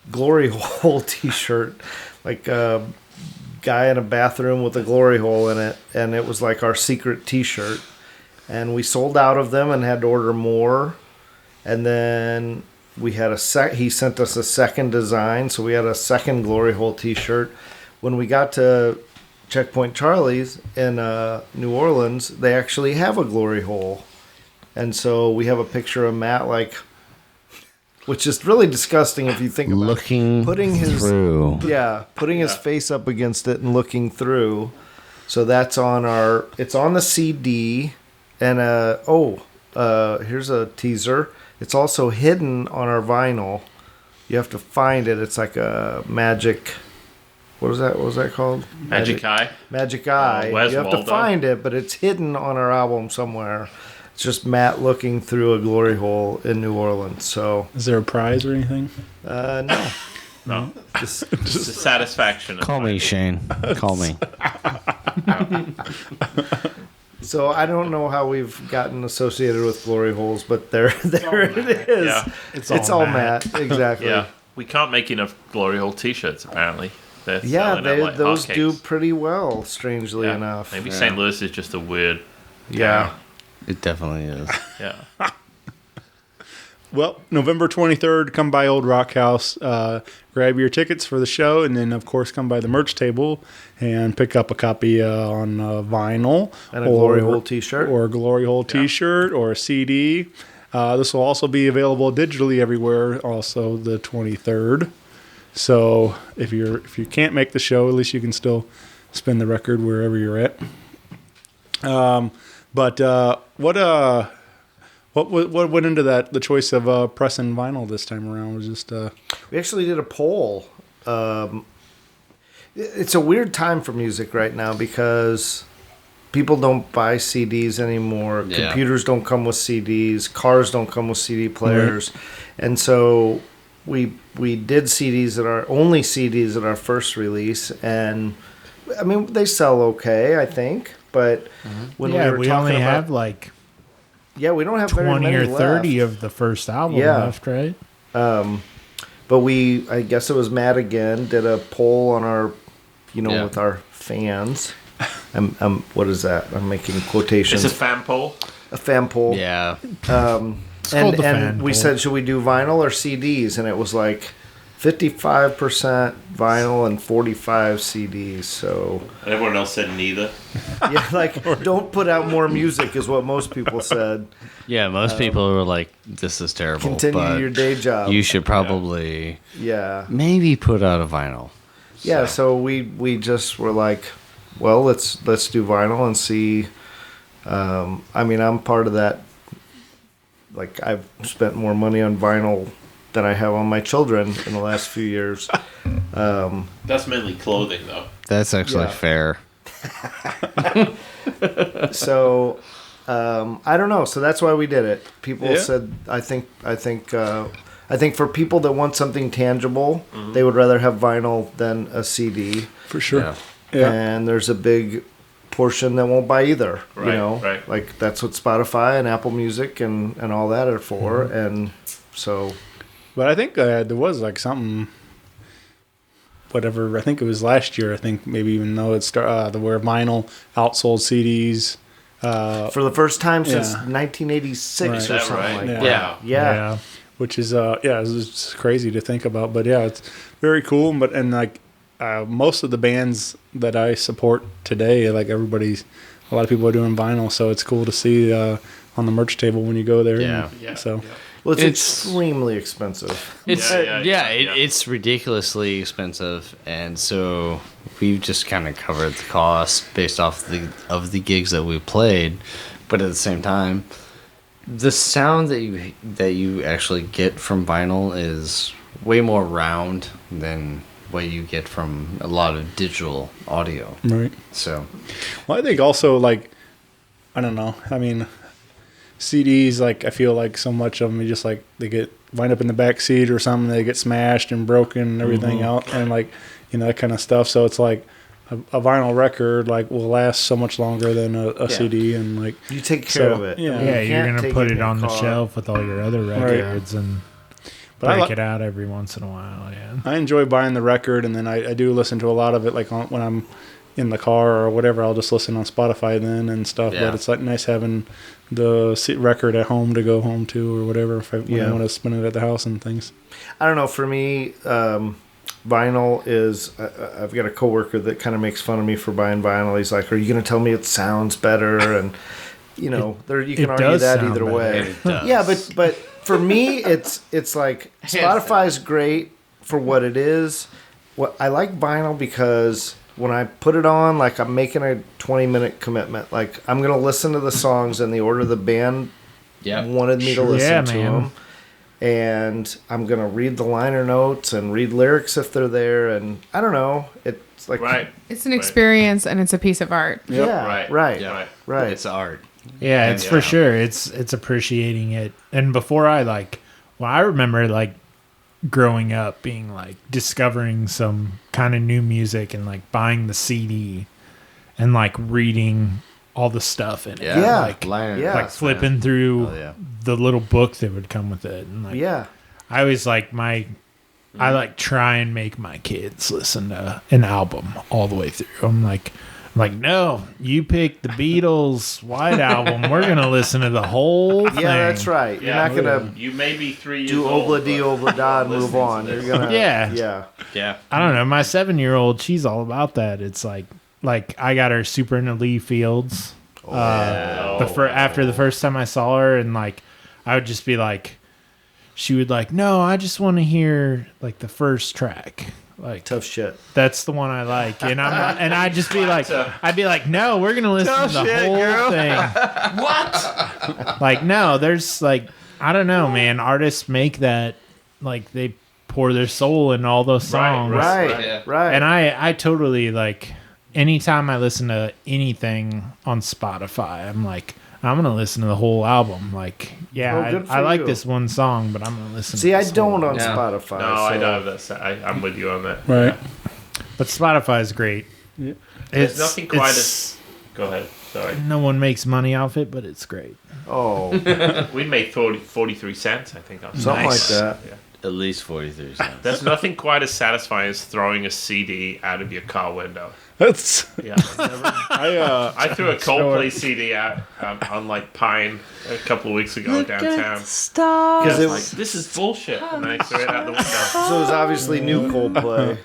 glory hole T-shirt, like a guy in a bathroom with a glory hole in it, and it was like our secret T-shirt, and we sold out of them and had to order more, and then we had he sent us a second design, so we had a second glory hole T-shirt. When we got to Checkpoint Charlie's in New Orleans, they actually have a glory hole, and so we have a picture of Matt, which is really disgusting if you think about Looking putting his through. putting his face up against it and looking through. So that's it's on the CD, and here's a teaser. It's also hidden on our vinyl. You have to find it. It's like a magic. What was that? What was that called? Magic Eye. Magic Eye. Where's You have to Waldo? find it, but it's hidden on our album somewhere. It's just Matt looking through a glory hole in New Orleans. So Is there a prize or anything? no. No. Just It's the satisfaction. Of Call me, Shane. Call me. So I don't know how we've gotten associated with glory holes, but there it is. Yeah. It's all Matt. Exactly. Yeah. We can't make enough Glory Hole T-shirts, apparently. They're Yeah, selling out like those hotcakes. do pretty well, strangely Yeah. enough. Maybe St. Louis is just a weird. Yeah. It definitely is. Yeah. Well, November 23rd, come by Old Rock House, grab your tickets for the show, and then, of course, come by the merch table and pick up a copy on vinyl. And a Glory Hole T-shirt. Or a Glory Hole T-shirt or a CD. This will also be available digitally everywhere, also the 23rd. So if you can't make the show, at least you can still spin the record wherever you're at. What went into that? The choice of pressing vinyl this time around was just. We actually did a poll. It's a weird time for music right now because people don't buy CDs anymore. Yeah. Computers don't come with CDs. Cars don't come with CD players, and so we did only CDs at our first release, and I mean, they sell okay, I think. But when yeah, we were we talking only about, have like we don't have very 20 many or 30 left. of the first album Yeah. left, right? But I guess it was Matt again, did a poll on our, Yeah. with our fans. What is that? I'm making quotations. It's a fan poll. A fan poll. Yeah. called the fan we poll. said, should we do vinyl or CDs? And it was like 55% vinyl and 45 CDs. So And everyone else said neither. yeah, like don't put out more music is what most people said. Yeah, most people were like, this is terrible. Continue but your day job. You should probably Yeah. maybe put out a vinyl. Yeah, so we just were like, well, let's do vinyl and see. I mean, I'm part of that. Like, I've spent more money on vinyl than I have on my children in the last few years. That's mainly clothing, though. That's actually Yeah. fair. So I don't know. So that's why we did it. People Yeah. said, I think for people that want something tangible, they would rather have vinyl than a CD. For sure. Yeah. Yeah. And there's a big portion that won't buy either. Right, right. Like that's what Spotify and Apple Music and all that are for. And so But I think there was like something, whatever. I think it was last year. I think maybe even though it's where vinyl outsold CDs. for the first time since Yeah. 1986 Right. or Is that something right? like Yeah. that. Yeah. Which is it's crazy to think about. But yeah, it's very cool. But and most of the bands that I support today, like a lot of people are doing vinyl, so it's cool to see on the merch table when you go there. Yeah. Yeah. So Well, it's It's- extremely expensive. It's Yeah, it's ridiculously expensive, and so we've just kind of covered the cost based off of the gigs that we played, but at the same time, the sound that you actually get from vinyl is way more round than what you get from a lot of digital audio. right. So Well, I think also like I don't know. I mean, CDs like I feel like so much of them are just like they wind up in the back seat or something. They get smashed and broken and everything out and like that kind of stuff. So it's like a vinyl record like will last so much longer than a CD and like You take care So, of it. yeah. I mean, Yeah, you you're can't gonna take put it in your on the car. shelf with all your other records and But I break li- it out every once in a while. Yeah. I enjoy buying the record, and then I do listen to a lot of it, like when I'm in the car or whatever. I'll just listen on Spotify then and stuff. Yeah. But it's like nice having the record at home to go home to or whatever when I Yeah. want to spin it at the house and things. I don't know. For me, vinyl is. I've got a coworker that kind of makes fun of me for buying vinyl. He's like, "Are you going to tell me it sounds better?" And you can it argue does that sound either better. way. It does. Yeah, but for me, it's like Spotify's great for what it is. What I like vinyl because when I put it on, like I'm making a 20-minute commitment. Like I'm going to listen to the songs in the order the band wanted me to Sure. listen Yeah, to man. them. And I'm going to read the liner notes and read lyrics if they're there. And I don't know. It's like, Right. It's an experience and it's a piece of art. yeah, Right. right, Yeah. right. it's art. Yeah, it's for sure. It's appreciating it. And before I remember like growing up being like discovering some kind of new music and like buying the CD and like reading all the stuff in it. Yeah. Like, Liner Yeah. like flipping through Oh, yeah. the little book that would come with it. And like Yeah. I always like I like try and make my kids listen to an album all the way through. I'm like, no, you pick the Beatles White Album. We're gonna listen to the whole thing. Yeah, that's right. You're not going to You may be 3 years do old. obla di obla da and move listening to on. You're this. going to, Yeah. yeah. Yeah. I don't know. My 7-year-old, she's all about that. It's like I got her super into Lee Fields. After the first time I saw her, and like I would just be like, she would like, no, I just want to hear like the first track. Like Tough shit. that's the one I like, and I'd just be like, no, we're gonna listen to the whole thing. What? Like, no, there's like, I don't know, man. Artists make that like they pour their soul in all those songs, Right. Right. and I totally like. Anytime I listen to anything on Spotify, I'm like, I'm gonna listen to the whole album. Like, yeah, Oh, good for I like you. this one song, but I'm gonna listen. See, to I this don't whole on Yeah. Spotify. No, I so- don't have that. I'm with you on that. Right. But Spotify is great. There's nothing quite as. Go ahead. Sorry. No one makes money off it, but it's great. Oh, We made 43 cents, I think. On something Nice. like that. Yeah. At least 43 cents. There's nothing quite as satisfying as throwing a CD out of your car window. That's Yeah. I I threw a Coldplay CD out on like Pine a couple of weeks ago downtown. Stop. Because I it was like, this is bullshit. And I threw it out the window. so it was obviously new Coldplay.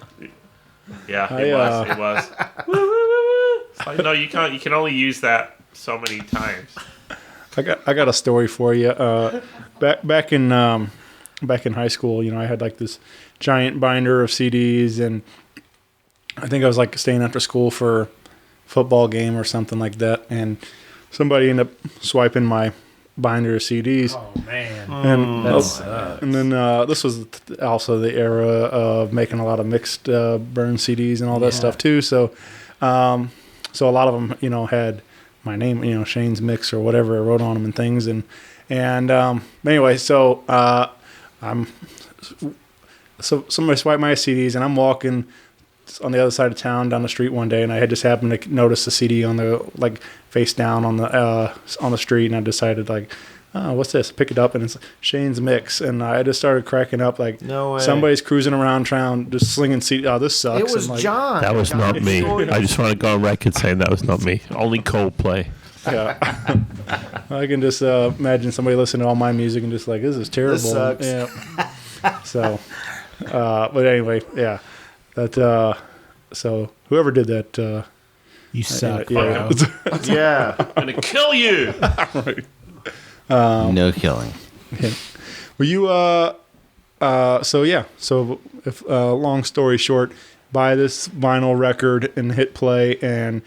Yeah, it was. It's like, no, you can't. You can only use that so many times. I got a story for you. Back in high school, I had like this giant binder of CDs, and I think I was like staying after school for a football game or something like that, and somebody ended up swiping my binder of CDs. Oh man, And then this was also the era of making a lot of mixed burn CDs and all that stuff too. So a lot of them, had my name, Shane's Mix or whatever I wrote on them and things. And anyway, so somebody swiped my CDs, and I'm walking on the other side of town down the street one day, and I had just happened to notice the CD on the face down on the street, and I decided oh, what's this? Pick it up, and it's Shane's Mix, and I just started cracking up No way. somebody's cruising around town just slinging CD. Oh, this sucks. It was and John. That was not me. Sort of. I just want to go on record saying that was not me. Only Coldplay. Yeah. I can just imagine somebody listening to all my music and just like, this is terrible. This sucks. Yeah. So, but anyway, yeah. That so whoever did that, you suck. yeah. Bro. Yeah. I'm gonna kill you. Right. No killing. Well, you so yeah. So if long story short, buy this vinyl record and hit play and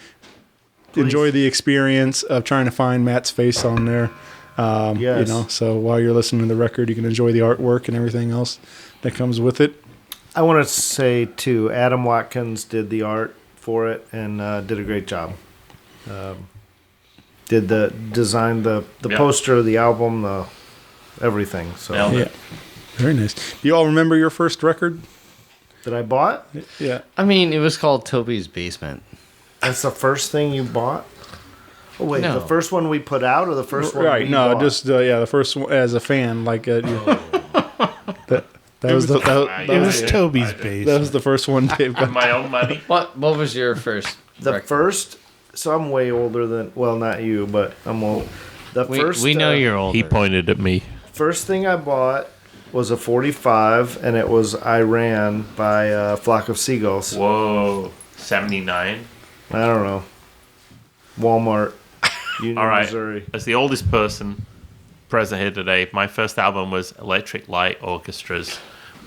enjoy the experience of trying to find Matt's face on there. Yes. So while you're listening to the record, you can enjoy the artwork and everything else that comes with it. I want to say too, Adam Watkins did the art for it and did a great job. Designed the Yeah. poster of the album, the everything. So Nailed it. Very nice. Do you all remember your first record? that I bought. Yeah. I mean, it was called Toby's Basement. That's the first thing you bought. Oh wait, No. the first one we put out, or the first one? Right. we No, bought? just the first one as a fan. That was It was Toby's base. That was the first one Dave got. My own money. What was your first? the record? first. So I'm way older than not you, but I'm old. The first We know you're older. He pointed at me. First thing I bought was a 45, and it was Iran by Flock of Seagulls. Whoa. 79. I don't know. Walmart, Union, All right. Missouri. As the oldest person present here today, my first album was Electric Light Orchestra's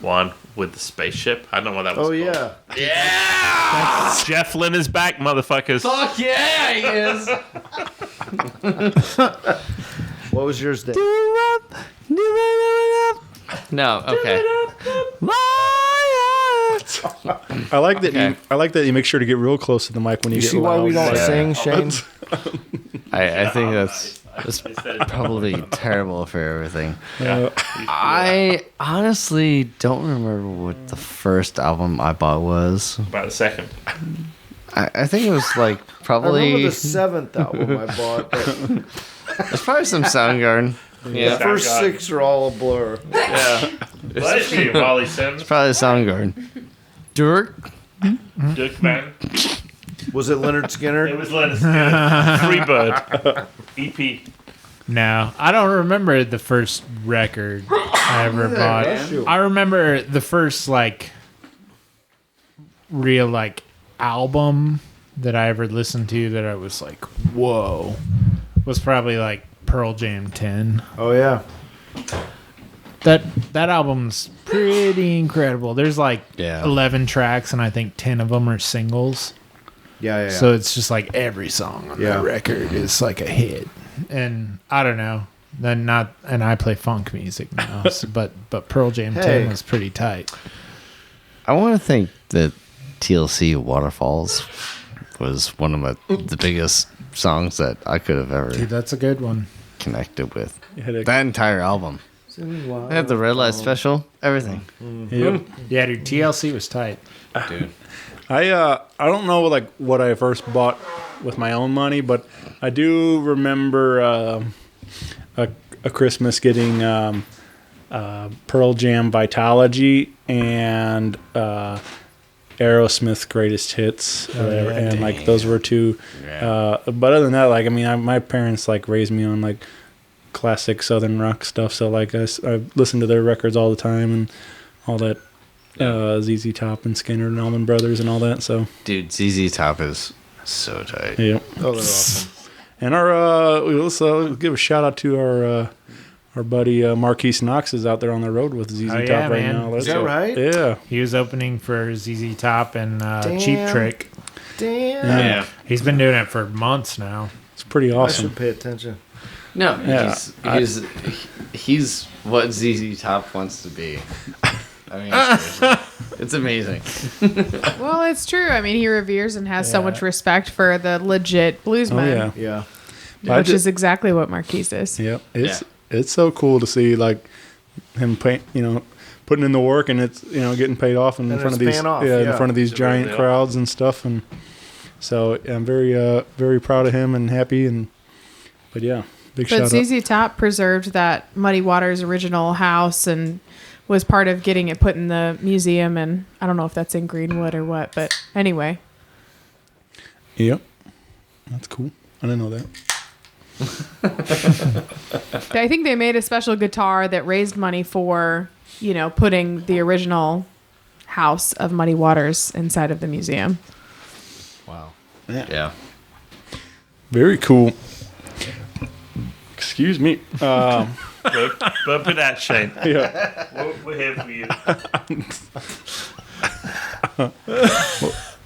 one with the spaceship. I don't know what that was Oh called. yeah. Jeff Lynne is back, motherfuckers. Fuck yeah, he is. What was yours, Dave? No, okay. I like that Okay. I like that you make sure to get real close to the mic when you You get see why loud. we don't Yeah. sing, Shane? I think that's probably terrible for everything. Yeah. I honestly don't remember what the first album I bought was. About a second. I think it was like I probably remember the seventh album I bought. But it's probably some Soundgarden. the Yeah, first Soundgarden. 6 are all a blur. Yeah. Bless you, Molly Sims. probably Soundgarden. Dirk. Dirk Van. Was it Leonard Skinner? It was Leonard Skinner. Freebird. EP. No, I don't remember the first record I ever bought. I remember the first real album that I ever listened to that I was like, whoa, was probably like Pearl Jam 10. Oh yeah. That album's pretty incredible. There's Yeah. 11 tracks and I think 10 of them are singles. Yeah. So it's just like every song on Yeah. that record is like a hit. And I don't know. And I play funk music now. but Pearl Jam Hey. 10 was pretty tight. I want to think that TLC Waterfalls was one of the biggest songs that I could have ever Dude, that's a good one. connected with. had a- That entire album. They had the red light special, everything. Yep. Yeah, dude, TLC was tight. Dude. I don't know like what I first bought with my own money, but I do remember a Christmas getting Pearl Jam Vitology and Aerosmith's Greatest Hits, and like those were two. But other than that, like I mean, my parents like raised me on like classic Southern rock stuff, so like I listened to their records all the time and all that. ZZ Top and Skinner and Allman Brothers and all that. So, dude, ZZ Top is so tight. Yeah, Oh, they're awesome. And our let's give a shout out to our buddy Marquise Knox is out there on the road with ZZ Top right now. Is that right? Yeah, he was opening for ZZ Top and Cheap Trick. Damn. Yeah, he's been doing it for months now. It's pretty awesome. I should pay attention. No, Yeah. he's what ZZ Top wants to be. I mean, seriously. It's amazing. Well, it's true. I mean, he reveres and has so much respect for the legit bluesmen. Yeah. Which is exactly what Marquise is. Yep. It's so cool to see like him putting in the work and it's getting paid off in front of these in front of these giant crowds and stuff, and so I'm very proud of him and happy but big shout out. But ZZ Top preserved that Muddy Waters original house and was part of getting it put in the museum, and I don't know if that's in Greenwood or what, but anyway. Yep. That's cool. I didn't know that. I think they made a special guitar that raised money for, putting the original house of Muddy Waters inside of the museum. Wow. Yeah. Very cool. Excuse me. Bump it out, Shane. Yeah. We're here for you.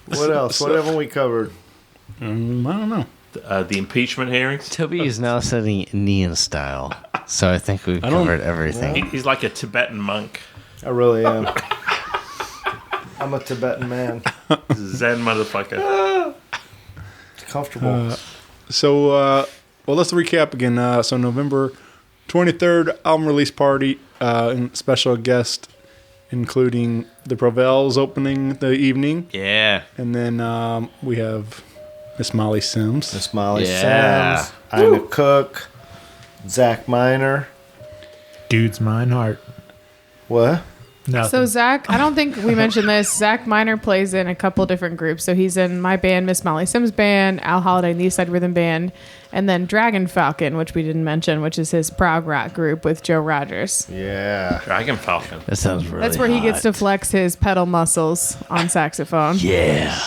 What else? What haven't we covered? I don't know. The impeachment hearings. Toby is now studying Indian style, so I think we've covered everything. He's like a Tibetan monk. I really am. I'm a Tibetan man. Zen motherfucker. It's comfortable. Well, let's recap again. So November 23rd, album release party, and special guest, including the Provels opening the evening. Yeah. And then we have Miss Molly Sims. Miss Molly Sims. Ina Cook. Zach Miner. Dude's Mine Heart. What? Nothing. So Zach, I don't think we mentioned this. Zach Miner plays in a couple different groups. So he's in my band, Miss Molly Sims Band, Al Holiday and the East Side Rhythm Band, and then Dragon Falcon, which we didn't mention, which is his prog rock group with Joe Rogers. Yeah. Dragon Falcon. That sounds really That's where he gets to flex his pedal muscles on saxophone. Yeah.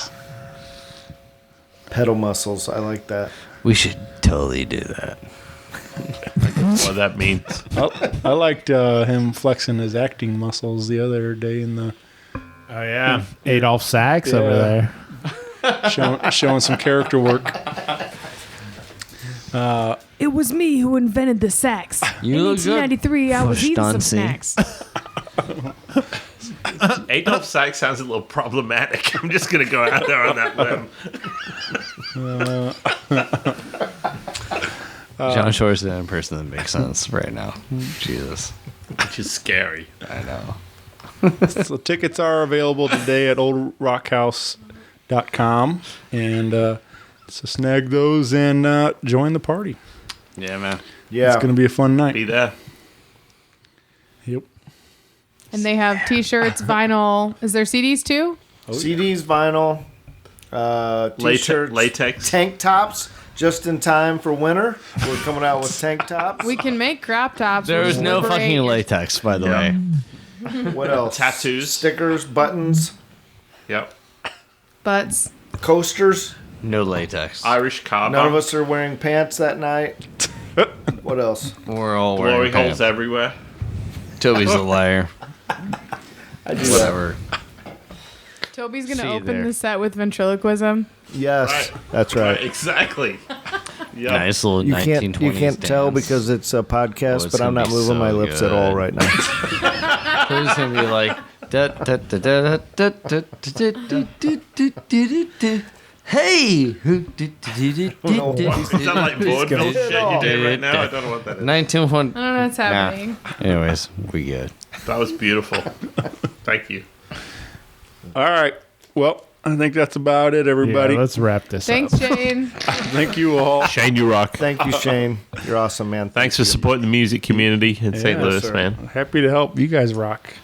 Pedal muscles. I like that. We should totally do that. What that means. I liked him flexing his acting muscles the other day in the. Oh yeah, Adolf Sachs over there, showing some character work. It was me who invented the sax. You in look good. 1893, I was eating some Stuncy. snacks. Adolf Sachs sounds a little problematic. I'm just going to go out there on that limb. John Shore's the only person that makes sense right now. Jesus. Which is scary. I know. So tickets are available today at oldrockhouse.com, and so snag those and join the party. Yeah, man. Yeah. It's going to be a fun night. Be there. Yep. And they have T-shirts, vinyl. Is there CDs too? CDs, vinyl, T-shirts, latex, tank tops. Just in time for winter, we're coming out with tank tops. We can make crop tops. There was no Liberate fucking your- latex, by the way. What else? Tattoos. Stickers, buttons, Yep. butts. coasters. No latex. Irish car None of bomb. us are wearing pants that night. What else? We're all Glory wearing holes pants. everywhere. Toby's a liar. I do Whatever. Toby's gonna See you open there. the set with ventriloquism. Yes, Right. that's right. Exactly. Yep. Nice little You 1920s can't tell dance. because it's a podcast, Oh, it's but I'm gonna not be moving so my lips at all good. right now. Toby's gonna be like, da, da, da, da, da, da, da, da, da, da, da. Hey! Is that like vaudeville shit you're doing right now? I don't know what that is. 1920. I don't know what's happening. Anyways, we good. That was beautiful. Thank you. All right. Well, I think that's about it, everybody. Yeah, let's wrap this Thanks, up. Shane. Thank you all. Shane, you rock. Thank you, Shane. You're awesome, man. Thanks for supporting the music community in St. Yeah, Louis, sir. man. Happy to help. You guys rock.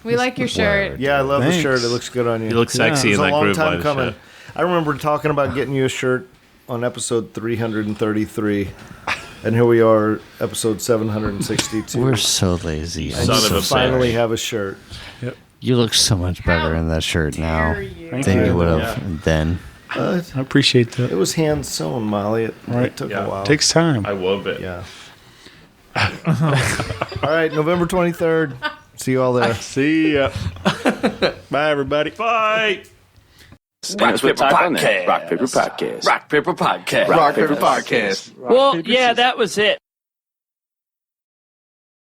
We like your shirt. Yeah, I love Thanks. the shirt. It looks good on you. You look sexy It was in a that long time Grooveliner coming. shirt. I remember talking about getting you a shirt on episode 333, and here we are, episode 762. We're so lazy. and Son you of a finally bitch. have a shirt. You look so much better in that shirt now than you would have then. I appreciate that. It was hand sewn, Molly. It took a while. Takes time. I love it. Yeah. All right, November 23rd. See you all there. See ya. Bye, everybody. Bye. Rock Paper Podcast. Rock Paper Podcast. Rock Paper Podcast. Rock Paper Podcast. Well, yeah, that was it.